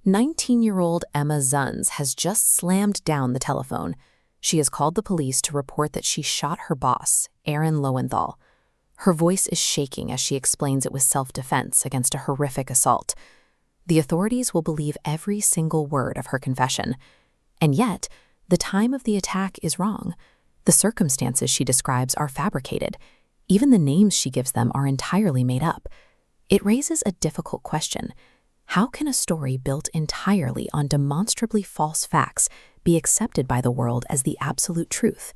19-year-old Ema Zunz has just slammed down the telephone. She has called the police to report that she shot her boss, Aaron Lowenthal. Her voice is shaking as she explains it was self-defense against a horrific assault. The authorities will believe every single word of her confession. And yet, the time of the attack is wrong. The circumstances she describes are fabricated. Even the names she gives them are entirely made up. It raises a difficult question. How can a story built entirely on demonstrably false facts be accepted by the world as the absolute truth?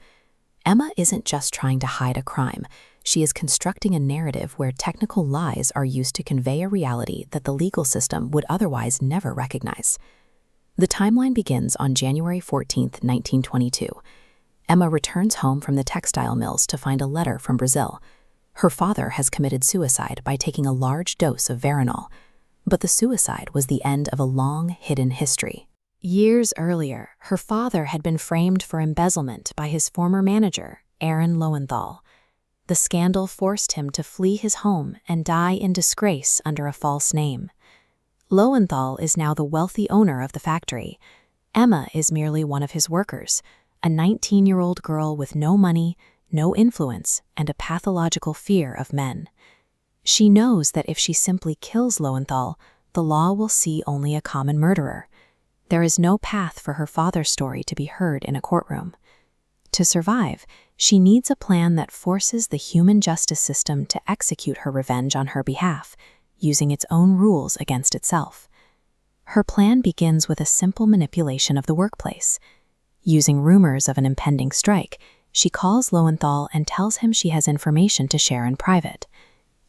Ema isn't just trying to hide a crime. She is constructing a narrative where technical lies are used to convey a reality that the legal system would otherwise never recognize. The timeline begins on January 14, 1922. Ema returns home from the textile mills to find a letter from Brazil. Her father has committed suicide by taking a large dose of Veronal. But the suicide was the end of a long, hidden history. Years earlier, her father had been framed for embezzlement by his former manager, Aaron Lowenthal. The scandal forced him to flee his home and die in disgrace under a false name. Lowenthal is now the wealthy owner of the factory. Ema is merely one of his workers, a 19-year-old girl with no money, no influence, and a pathological fear of men. She knows that if she simply kills Lowenthal, the law will see only a common murderer. There is no path for her father's story to be heard in a courtroom. To survive, she needs a plan that forces the human justice system to execute her revenge on her behalf, using its own rules against itself. Her plan begins with a simple manipulation of the workplace. Using rumors of an impending strike, she calls Lowenthal and tells him she has information to share in private.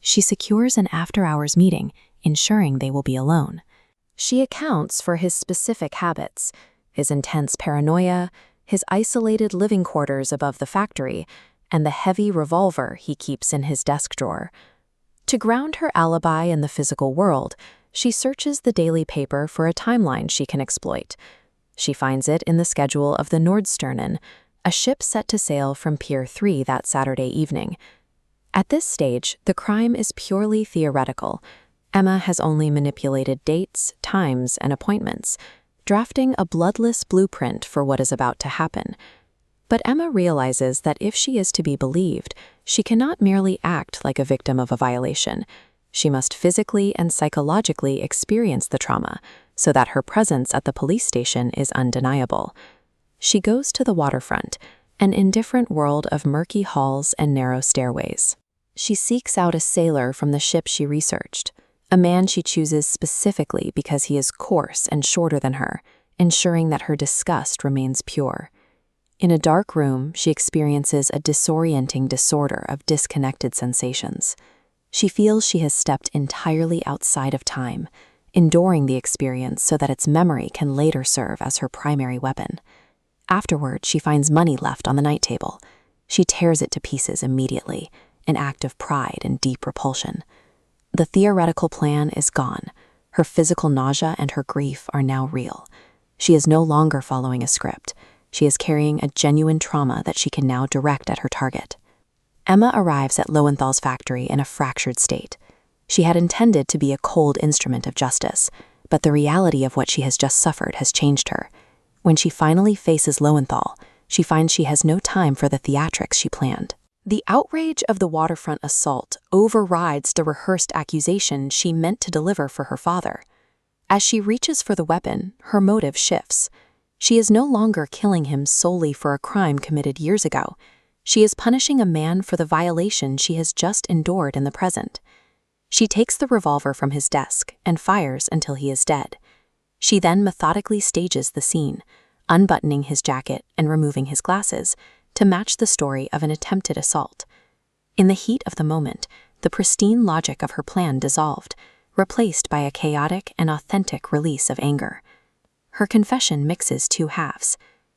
She secures an after-hours meeting, ensuring they will be alone. She accounts for his specific habits, his intense paranoia, his isolated living quarters above the factory, and the heavy revolver he keeps in his desk drawer. To ground her alibi in the physical world, she searches the daily paper for a timeline she can exploit. She finds it in the schedule of the Nordsternen, a ship set to sail from Pier 3 that Saturday evening. At this stage, the crime is purely theoretical. Ema has only manipulated dates, times, and appointments, drafting a bloodless blueprint for what is about to happen. But Ema realizes that if she is to be believed, she cannot merely act like a victim of a violation. She must physically and psychologically experience the trauma, so that her presence at the police station is undeniable. She goes to the waterfront, an indifferent world of murky halls and narrow stairways. She seeks out a sailor from the ship she researched, a man she chooses specifically because he is coarse and shorter than her, ensuring that her disgust remains pure. In a dark room, she experiences a disorienting disorder of disconnected sensations. She feels she has stepped entirely outside of time, enduring the experience so that its memory can later serve as her primary weapon. Afterward, she finds money left on the night table. She tears it to pieces immediately, an act of pride and deep repulsion. The theoretical plan is gone. Her physical nausea and her grief are now real. She is no longer following a script. She is carrying a genuine trauma that she can now direct at her target. Ema arrives at Lowenthal's factory in a fractured state. She had intended to be a cold instrument of justice, but the reality of what she has just suffered has changed her. When she finally faces Lowenthal, she finds she has no time for the theatrics she planned. The outrage of the waterfront assault overrides the rehearsed accusation she meant to deliver for her father. As she reaches for the weapon, her motive shifts. She is no longer killing him solely for a crime committed years ago. She is punishing a man for the violation she has just endured in the present. She takes the revolver from his desk and fires until he is dead. She then methodically stages the scene, unbuttoning his jacket and removing his glasses, to match the story of an attempted assault. In the heat of the moment, the pristine logic of her plan dissolved, replaced by a chaotic and authentic release of anger. Her confession mixes two halves.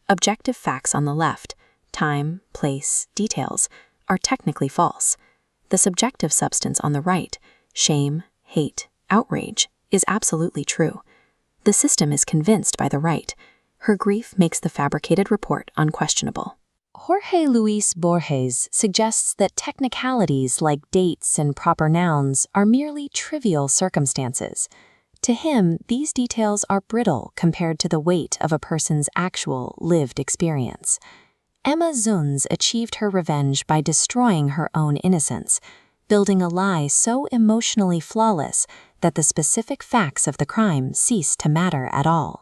Objective facts on the left, time, place, details, are technically false. The subjective substance on the right, shame, hate, outrage, is absolutely true. The system is convinced by the right. Her grief makes the fabricated report unquestionable. Jorge Luis Borges suggests that technicalities like dates and proper nouns are merely trivial circumstances. To him, these details are brittle compared to the weight of a person's actual, lived experience. Ema Zunz achieved her revenge by destroying her own innocence, building a lie so emotionally flawless that the specific facts of the crime cease to matter at all.